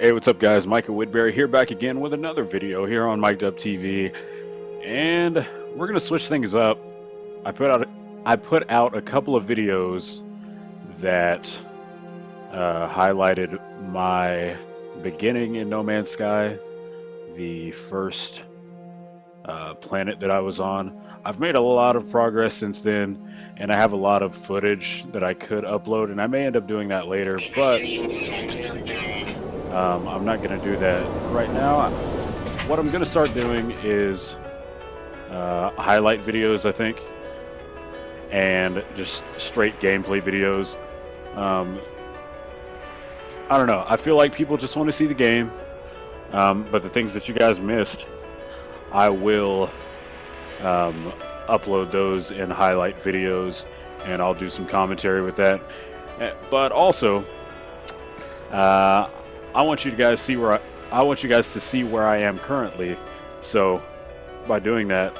Hey, what's up, guys? Micah Woodbury here, back again with another video here on MDTV, and we're gonna switch things up. I put out a couple of videos that highlighted my beginning in No Man's Sky, the first planet that I was on. I've made a lot of progress since then, and I have a lot of footage that I could upload, and I may end up doing that later, but I'm not going to do that right now. What I'm going to start doing is highlight videos, I think, and just straight gameplay videos. I don't know. I feel like people just want to see the game, but the things that you guys missed, I will upload those in highlight videos, and I'll do some commentary with that. But also, I want you guys to see where I am currently. So by doing that,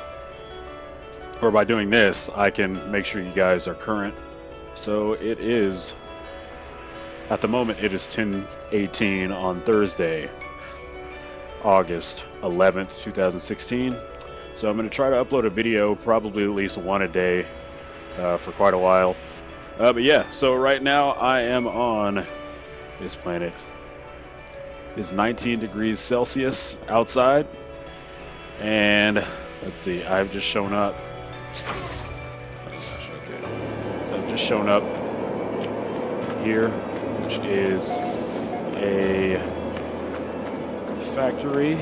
or by doing this, I can make sure you guys are current. So it is, at the moment, it is 10:18 on Thursday, August 11th, 2016. So I'm going to try to upload a video, probably at least one a day, for quite a while. But yeah, so right now I am on this planet. It's 19 degrees Celsius outside, and let's see, I've just shown up. Oh gosh, okay. So I've just shown up here, which is a factory.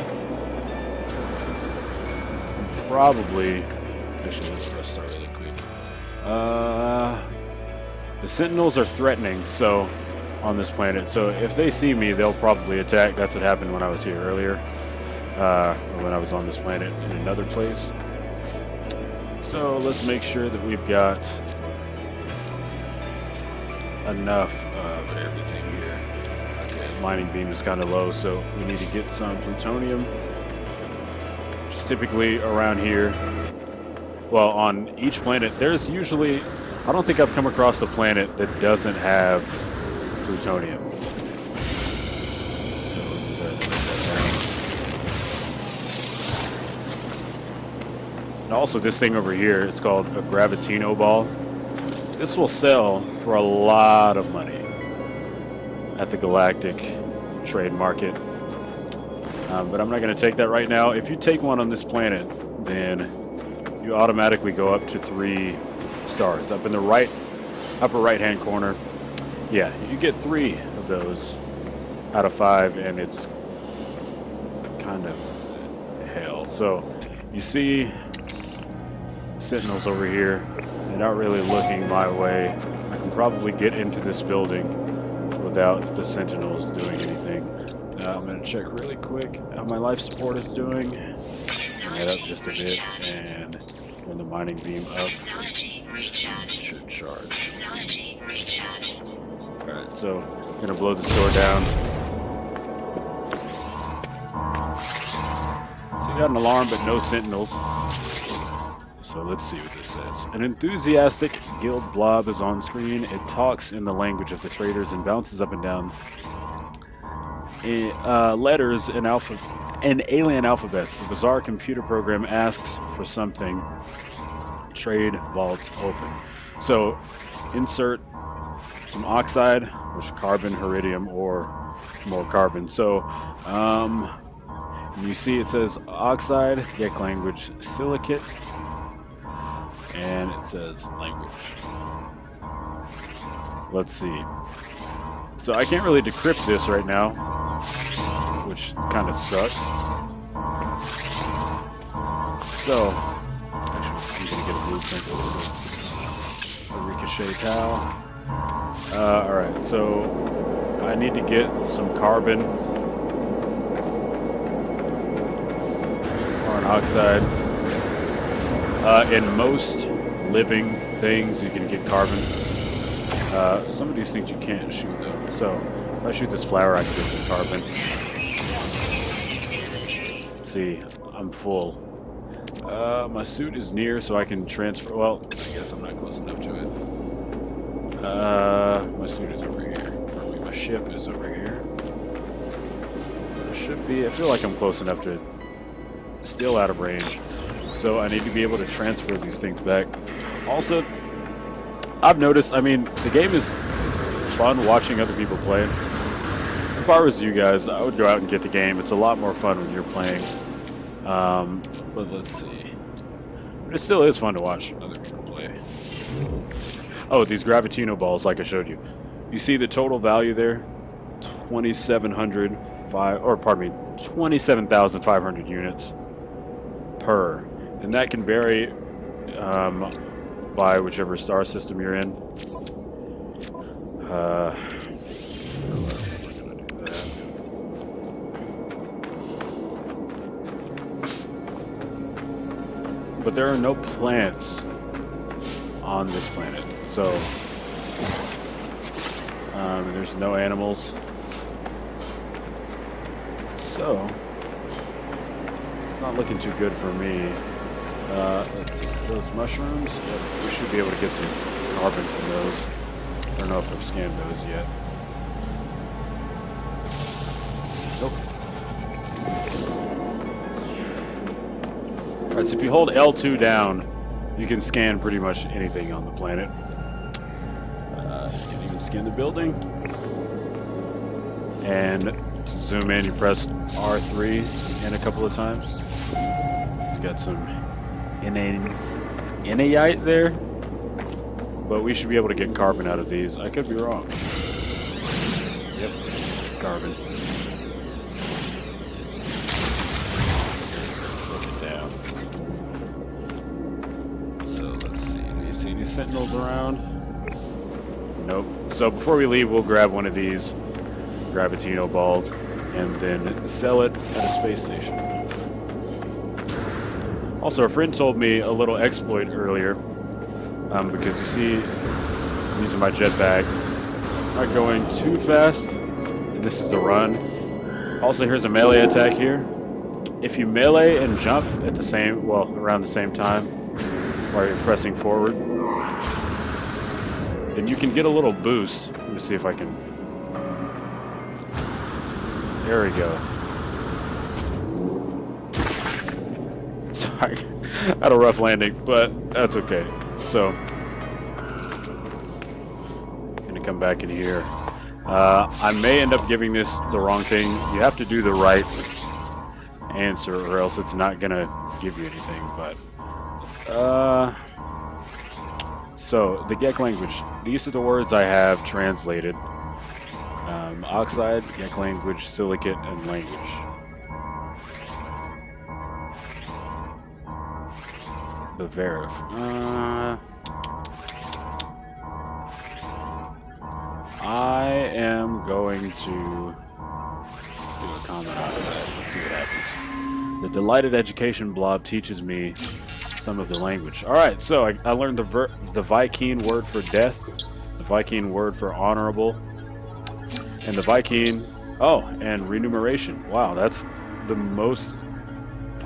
Probably, actually, let's restart really quick. The Sentinels are threatening, so on this planet, so if they see me, they'll probably attack. That's what happened when I was here earlier, when I was on this planet in another place. So let's make sure that we've got enough of everything here. Okay, the mining beam is kind of low, so we need to get some plutonium, which is typically around here. Well, on each planet, there's usually, I don't think I've come across a planet that doesn't have plutonium. And also this thing over here, it's called a Gravitino ball. This will sell for a lot of money at the galactic trade market. But I'm not going to take that right now. If you take one on this planet, then you automatically go up to 3 stars. Up in the upper right hand corner, yeah, you get 3 of those out of 5, and it's kind of hell. So you see Sentinels over here. They're not really looking my way. I can probably get into this building without the Sentinels doing anything. I'm going to check really quick how my life support is doing. Turn that up just a bit, and turn the mining beam up. It should charge. Alright, so I'm gonna blow the store down. So you got an alarm, but no Sentinels. So let's see what this says. An enthusiastic guild blob is on screen. It talks in the language of the traders and bounces up and down letters in alien alphabets. The bizarre computer program asks for something. Trade vaults open. So insert some oxide, which carbon, iridium, or more carbon. So you see it says oxide, get language, silicate, and it says language. Let's see. So I can't really decrypt this right now, which kind of sucks. So actually, I'm gonna get a blueprint for a ricochet towel. Alright, so I need to get some carbon or an oxide. In most living things, you can get carbon. Some of these things you can't shoot, though. So if I shoot this flower, I can get some carbon. See, I'm full. My suit is near, so I can transfer. Well, I guess I'm not close enough to it. My suit is over here. My ship is over here. should be. I feel like I'm close enough to still out of range. So I need to be able to transfer these things back. Also, I've noticed, I mean, the game is fun watching other people play. If I was you guys, I would go out and get the game. It's a lot more fun when you're playing. But let's see. But it still is fun to watch other people play. Oh, these Gravitino balls, like I showed you. You see the total value there? 27,500 units per. And that can vary by whichever star system you're in. But there are no plants on this planet, so there's no animals. So it's not looking too good for me. Let's see, those mushrooms. Yep, we should be able to get some carbon from those. I don't know if I've scanned those yet. Nope. Alright, so if you hold L2 down, you can scan pretty much anything on the planet. You can even scan the building. And to zoom in, you press R3 in a couple of times. You got some Inaite there. But we should be able to get carbon out of these. I could be wrong. Yep, carbon. Look it down. So let's see. Do you see any sentinels around? Nope. So before we leave, we'll grab one of these Gravitino balls and then sell it at a space station. Also, a friend told me a little exploit earlier. Because you see, I'm using my jetpack, not going too fast, and this is the run. Also, here's a melee attack here. If you melee and jump at the same, well, around the same time, while you're pressing forward, then you can get a little boost. Let me see if I can. There we go. Sorry, I had a rough landing, but that's okay. So, gonna come back in here. I may end up giving this the wrong thing. You have to do the right answer, or else it's not gonna give you anything. But so the Gek language. These are the words I have translated: oxide, Gek language, silicate, and language. The verif. I am going to do a comment outside. Let's see what happens. The delighted education blob teaches me some of the language. All right, so I learned the Viking word for death, the Viking word for honorable, and the Viking. Oh, and remuneration. Wow, that's the most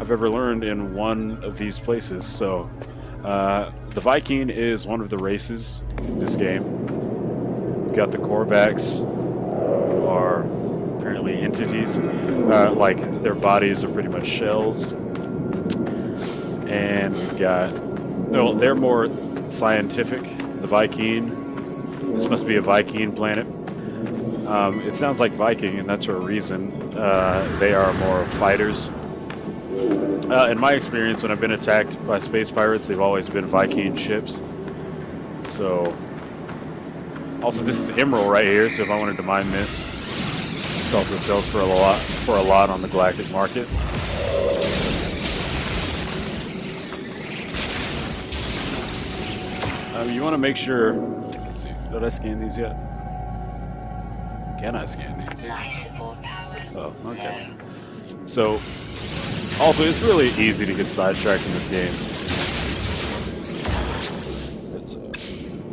I've ever learned in one of these places. So the Viking is one of the races in this game. We've got the Korvax, who are apparently entities, like their bodies are pretty much shells. And we've got, well, they're more scientific, the Viking. This must be a Viking planet. It sounds like Viking, and that's for a reason. They are more fighters. In my experience, when I've been attacked by space pirates, they've always been Viking ships. So, also this is Emerald right here. So if I wanted to mine this, it also sells for a lot on the galactic market. You want to make sure. Let's see. Did I scan these yet? Can I scan these? Oh, okay. So. Also, it's really easy to get sidetracked in this game.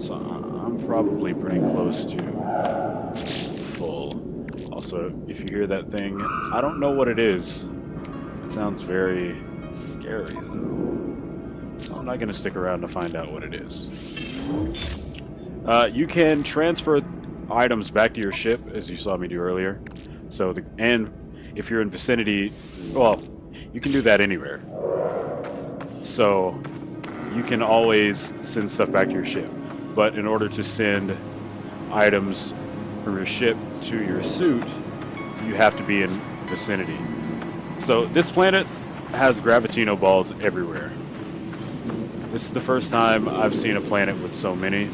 So I'm probably pretty close to full. Also, if you hear that thing, I don't know what it is. It sounds very scary, though. I'm not going to stick around to find out what it is. You can transfer items back to your ship, as you saw me do earlier. So, and if you're in vicinity, well, you can do that anywhere. So you can always send stuff back to your ship. But in order to send items from your ship to your suit, you have to be in vicinity. So this planet has gravitino balls everywhere. This is the first time I've seen a planet with so many.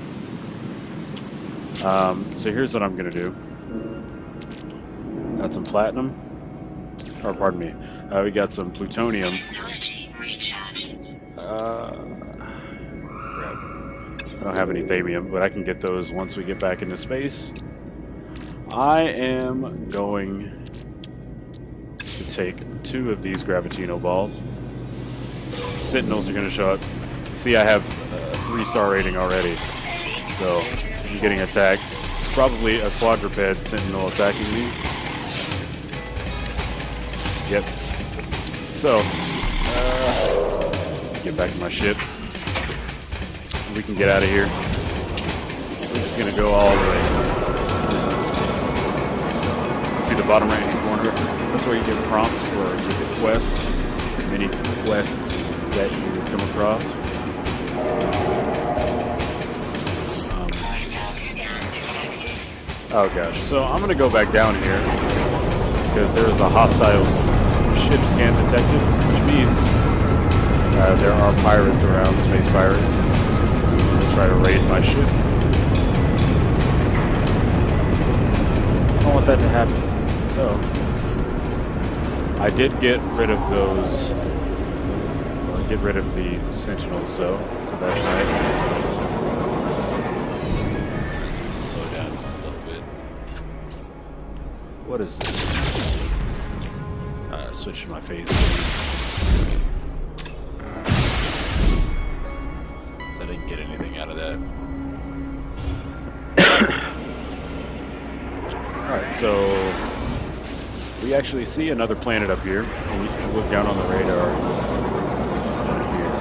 So here's what I'm gonna do. Got some platinum, or pardon me, we got some plutonium. Crap. I don't have any thamium, but I can get those once we get back into space. I am going to take 2 of these gravitino balls. Sentinels are going to show up. See, I have a 3-star rating already, so I'm getting attacked. Probably a quadruped sentinel attacking me. Yep. So, get back to my ship. We can get out of here. We're just going to go all the way. See the bottom right hand corner? That's where you get prompts for your quests, many quests that you come across. Oh gosh, so I'm going to go back down here because there is a hostile ship scan detected, which means there are pirates around, space pirates. They'll try to raid my ship. I don't want that to happen. So, I did get rid of those, get rid of the sentinels, so that's nice. Slow down just a little bit. What is this? Switch my face. So I didn't get anything out of that. Alright, so we actually see another planet up here, and you can look down on the radar down here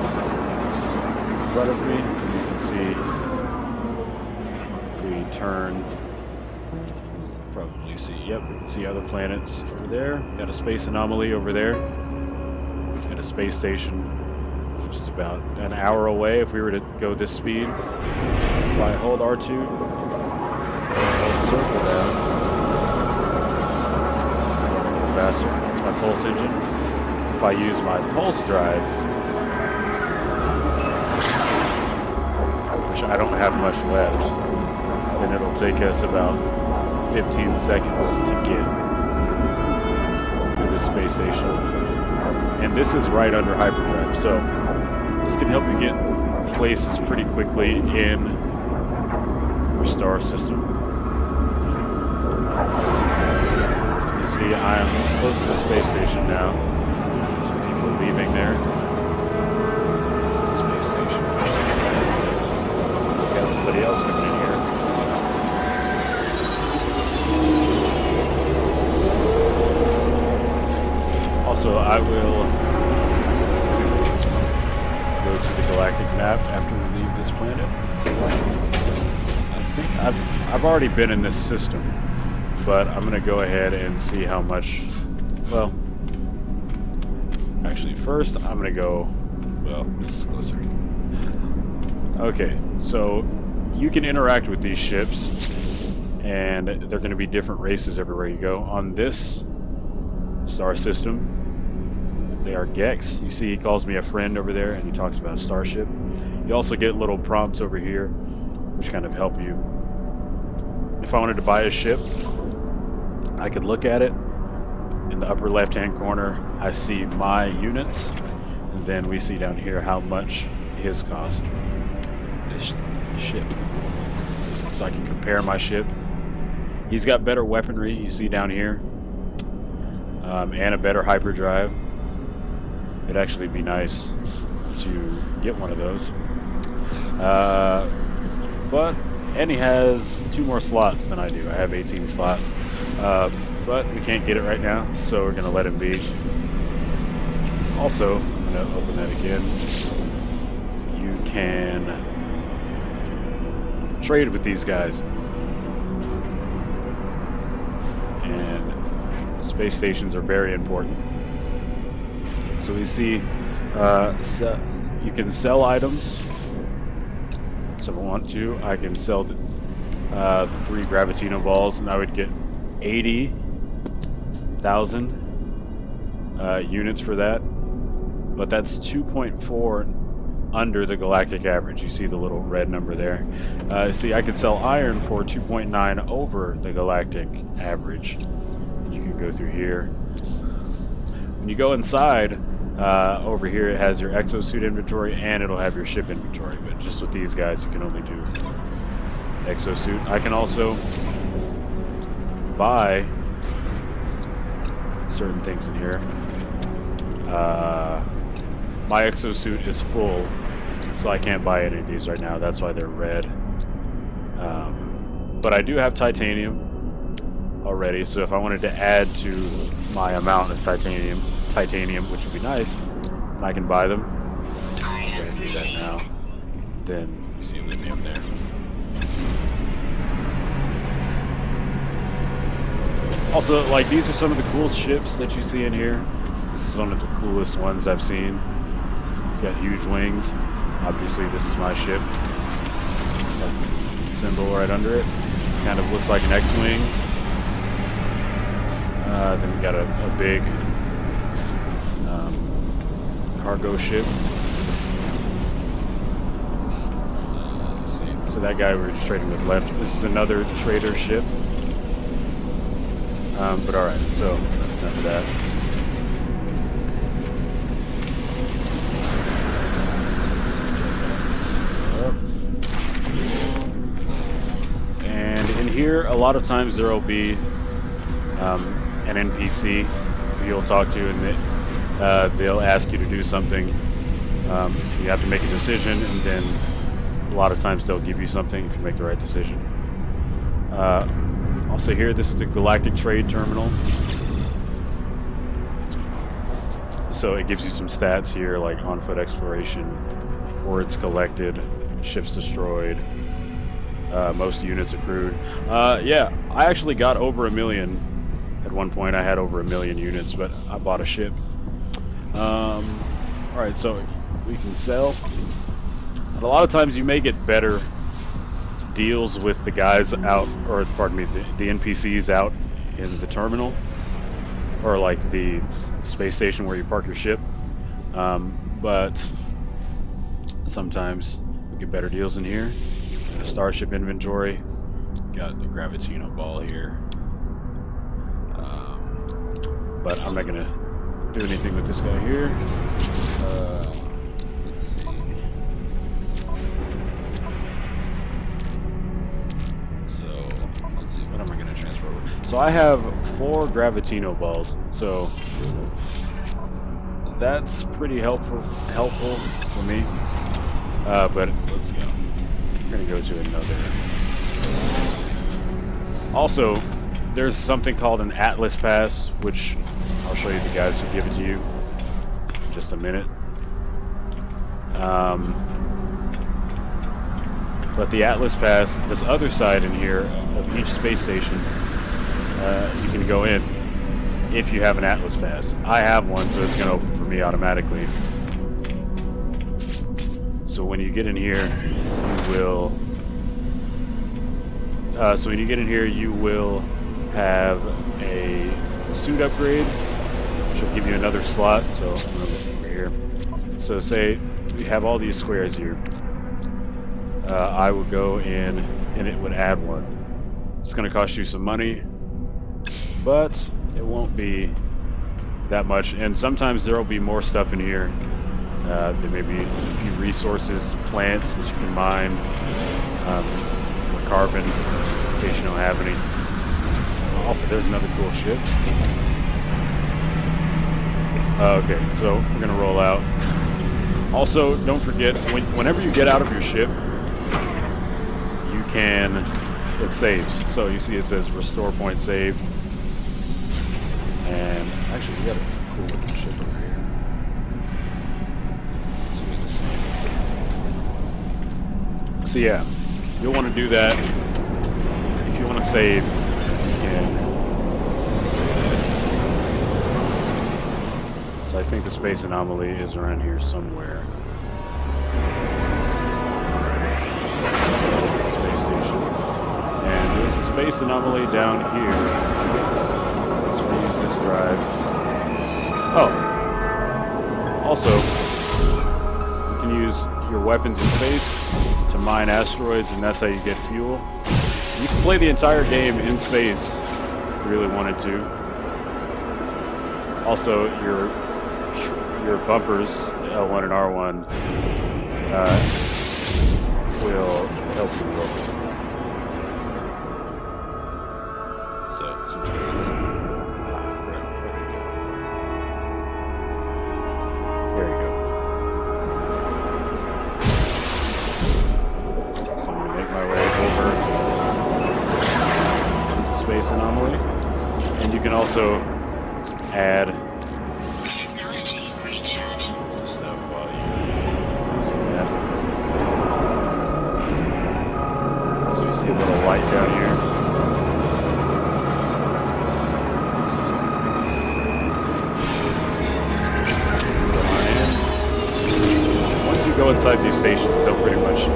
in front of me, and you can see if we turn, probably see, yep, we can see other planets over there. Got a space anomaly over there. Got a space station, which is about an hour away if we were to go this speed. If I hold R2, hold circle down, faster. That's my pulse engine. If I use my pulse drive, which I don't have much left, then it'll take us about 15 seconds to get to this space station. And this is right under hyperdrive, so this can help you get places pretty quickly in your star system. You see, I am close to the space station now. I see some people leaving there. This is the space station. Got somebody else coming in here. Also, I will go to the galactic map after we leave this planet. I think I've already been in this system, but I'm going to go ahead and see how much, well, actually first I'm going to go, well, this is closer. Okay, so you can interact with these ships, and they're going to be different races everywhere you go. On this star system, they are Gex. You see he calls me a friend over there, and he talks about a starship. You also get little prompts over here, which kind of help you. If I wanted to buy a ship, I could look at it. In the upper left-hand corner, I see my units, and then we see down here how much his cost. This ship. So I can compare my ship. He's got better weaponry, you see down here, and a better hyperdrive. It'd actually be nice to get one of those. And he has 2 more slots than I do. I have 18 slots. But we can't get it right now, so we're going to let him be. Also, I'm going to open that again. You can trade with these guys. And Space stations are very important. So we see you can sell items. So if I want to, I can sell the 3 Gravitino balls, and I would get 80,000 units for that. But that's 2.4 under the galactic average. You see the little red number there. See, I could sell iron for 2.9 over the galactic average. You can go through here. When you go inside, over here it has your exosuit inventory and it'll have your ship inventory. But just with these guys, you can only do exosuit. I can also buy certain things in here. My exosuit is full, so I can't buy any of these right now. That's why they're red. But I do have titanium already, so if I wanted to add to my amount of titanium, which would be nice, I can buy them. I'm going to do that now. Then you see lithium there. Also, like, these are some of the cool ships that you see in here. This is one of the coolest ones I've seen. It's got huge wings. Obviously, this is my ship. Symbol right under it. Kind of looks like an X-wing. Then we got a big cargo ship. Let's see. So that guy we were just trading with left. This is another trader ship. But alright, so that's enough of that. And in here, a lot of times there will be an NPC who you'll talk to, and they'll ask you to do something. You have to make a decision, and then a lot of times they'll give you something if you make the right decision. Also here, this is the Galactic Trade Terminal. So it gives you some stats here, like on-foot exploration, words collected, ships destroyed, most units accrued. Yeah, I actually got over 1 million. At one point I had over 1 million units, but I bought a ship. Alright, so we can sell. And a lot of times you may get better deals with the guys out, or pardon me, the NPCs out in the terminal, or like the space station where you park your ship. But sometimes you get better deals in here. The starship inventory. Got the Gravitino ball here. But I'm not gonna do anything with this guy here. Let's see. So let's see, what am I gonna transfer over? So I have 4 Gravitino balls. So that's pretty helpful for me. But let's go. We're gonna go to another. Also, there's something called an Atlas Pass, which I'll show you the guys who give it to you in just a minute. But the Atlas Pass, this other side in here of each space station, you can go in if you have an Atlas Pass. I have one, so it's going to open for me automatically. So when you get in here, you will have a suit upgrade, which will give you another slot. So I'm gonna look over here. So say we have all these squares here. I would go in and it would add one. It's going to cost you some money, but it won't be that much. And sometimes there will be more stuff in here. There may be a few resources, plants that you can mine, or carbon, in case you don't have any. Also, there's another cool ship. Okay, so we're gonna roll out. Also, don't forget, whenever you get out of your ship, it saves. So you see it says restore point saved. And actually, we got a cool looking ship over here. So yeah, you'll want to do that. If you want to save, you can think the space anomaly is around here somewhere. Space station. And there's a space anomaly down here. Let's reuse this drive. Oh. Also, you can use your weapons in space to mine asteroids, and that's how you get fuel. You can play the entire game in space if you really wanted to. Also, your bumpers, L1 and R1, will help you roll. So sometimes it's... crap, where did it go? There you go. So I'm going to make my way over to the space anomaly. And you can also add stuff while you're using that. So you see a little light down here. Once you go inside these stations, they'll pretty much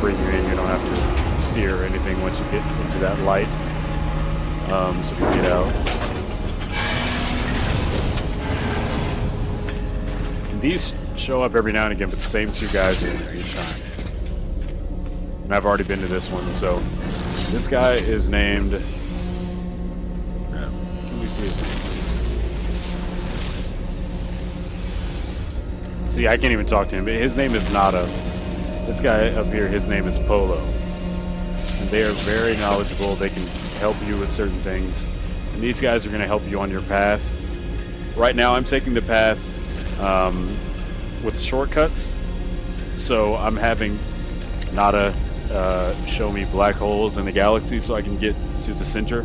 bring you in. You don't have to steer or anything once you get into that light. So you can get out. And these show up every now and again, but the same two guys are in there each time. And I've already been to this one, so this guy is named... Can we see his name? See, I can't even talk to him, but his name is Nada. This guy up here, his name is Polo. And they are very knowledgeable. They can help you with certain things. And these guys are going to help you on your path. Right now, I'm taking the path with shortcuts. So I'm having Nada show me black holes in the galaxy so I can get to the center.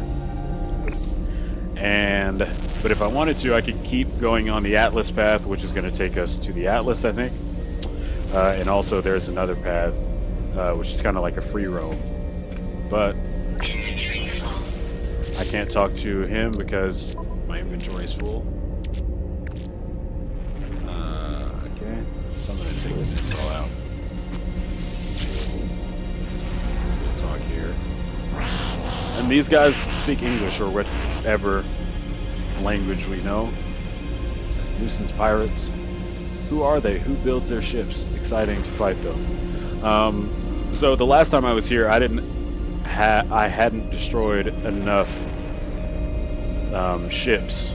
But if I wanted to, I could keep going on the Atlas path, which is going to take us to the Atlas, I think. And also there's another path, which is kind of like a free roam. But I can't talk to him because my inventory is full. Okay, so I'm going to take this info out. We'll talk here. And these guys speak English or whatever language we know. Nuisance pirates. Who are they? Who builds their ships? Exciting to fight though. So the last time I was here, I hadn't destroyed enough ships,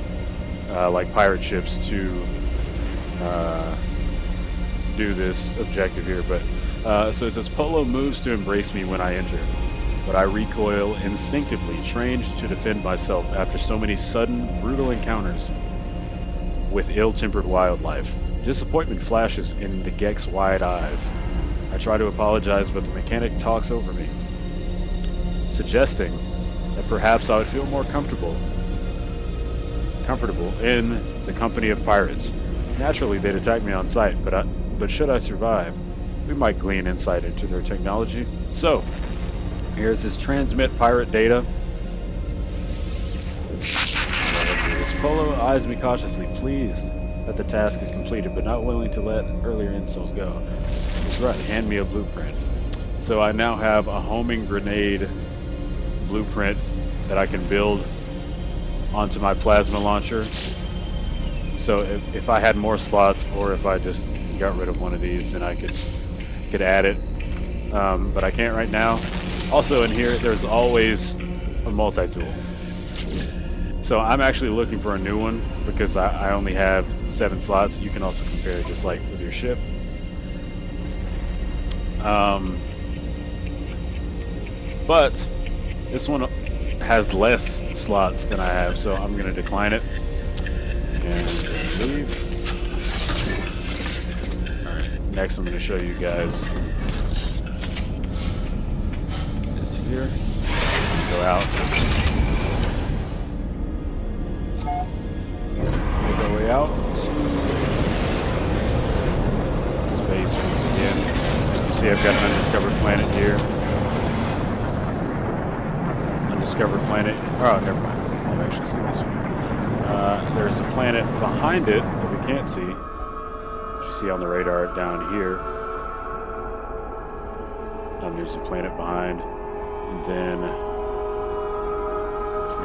like pirate ships, to do this objective here. But so it says Polo moves to embrace me when I enter, but I recoil instinctively, trained to defend myself after so many sudden, brutal encounters with ill-tempered wildlife. Disappointment flashes in the Gek's wide eyes. I try to apologize, but the mechanic talks over me, suggesting that perhaps I would feel more comfortable in the company of pirates. Naturally, they'd attack me on sight, but should I survive, we might glean insight into their technology. So, here's his transmit pirate data. Polo eyes me cautiously, pleased that the task is completed, but not willing to let earlier insult go. He's right, hand me a blueprint. So I now have a homing grenade blueprint that I can build onto my plasma launcher. So if I had more slots, or if I just got rid of one of these, then I could add it. But I can't right now. Also in here, there's always a multi-tool. So I'm actually looking for a new one because I only have 7 slots. You can also compare it just like with your ship. But this one has less slots than I have, so I'm going to decline it and leave. Alright, next I'm going to show you guys this here. Go out. Make our way out. Space once again. You see I've got an undiscovered planet here. Undiscovered planet. Oh, never mind. I've actually seen this one. There's a planet behind it that we can't see. You see on the radar down here. There's a planet behind. And then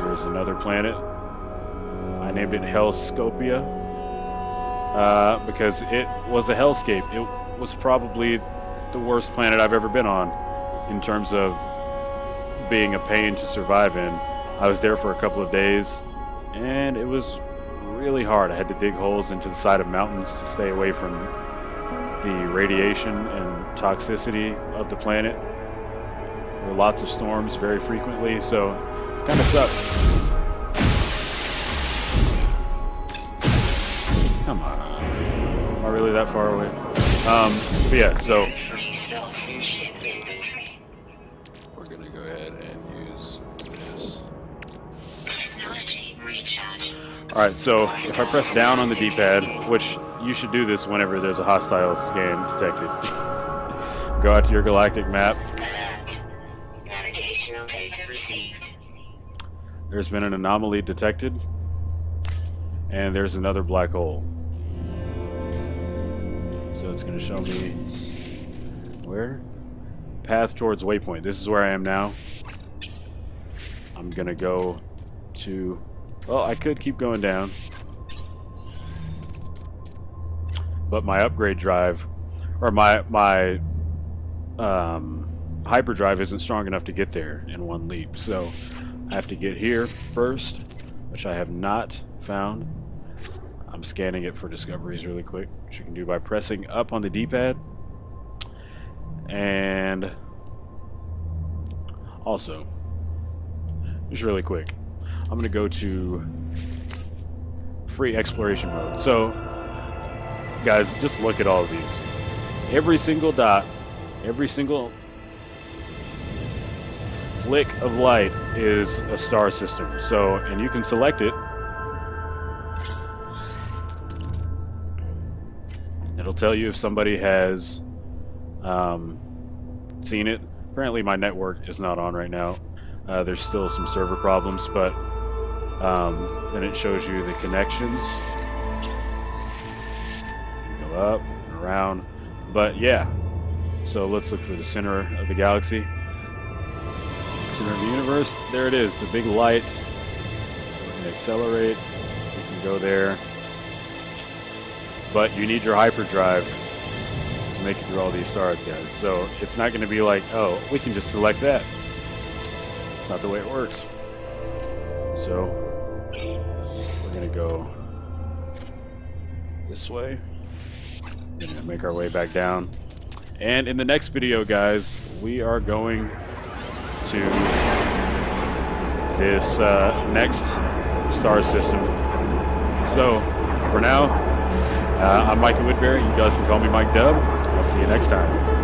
here's another planet. I named it Hellscopia because it was a hellscape. It was probably the worst planet I've ever been on in terms of being a pain to survive in. I was there for a couple of days, and it was really hard. I had to dig holes into the side of mountains to stay away from the radiation and toxicity of the planet. There were lots of storms very frequently, so it kind of sucked. Come on. Am I really that far away? But yeah, so we're gonna go ahead and use this. Alright, so if I press down on the D-pad, which you should do this whenever there's a hostile scan detected. Go out to your galactic map. Navigational data received. There's been an anomaly detected, and there's another black hole. So it's going to show me where? Path towards waypoint. This is where I am now. I'm going to go to... Well, I could keep going down. But my upgrade drive, or my hyperdrive isn't strong enough to get there in one leap. So I have to get here first, which I have not found. I'm scanning it for discoveries really quick, which you can do by pressing up on the D-pad. And also, just really quick, I'm going to go to free exploration mode. So, guys, just look at all of these. Every single dot, every single flick of light is a star system. So, and you can select it. It'll tell you if somebody has seen it. Apparently my network is not on right now. There's still some server problems, but then it shows you the connections. You go up and around. But yeah, so let's look for the center of the galaxy. Center of the universe. There it is, the big light. We're going to accelerate. We can go there. But you need your hyperdrive to make it through all these stars, guys. So it's not going to be like, oh, we can just select that. It's not the way it works. So we're going to go this way. We're going to make our way back down. And in the next video, guys, we are going to this next star system. So for now, I'm Micah Woodbury. You guys can call me Mike Dub. I'll see you next time.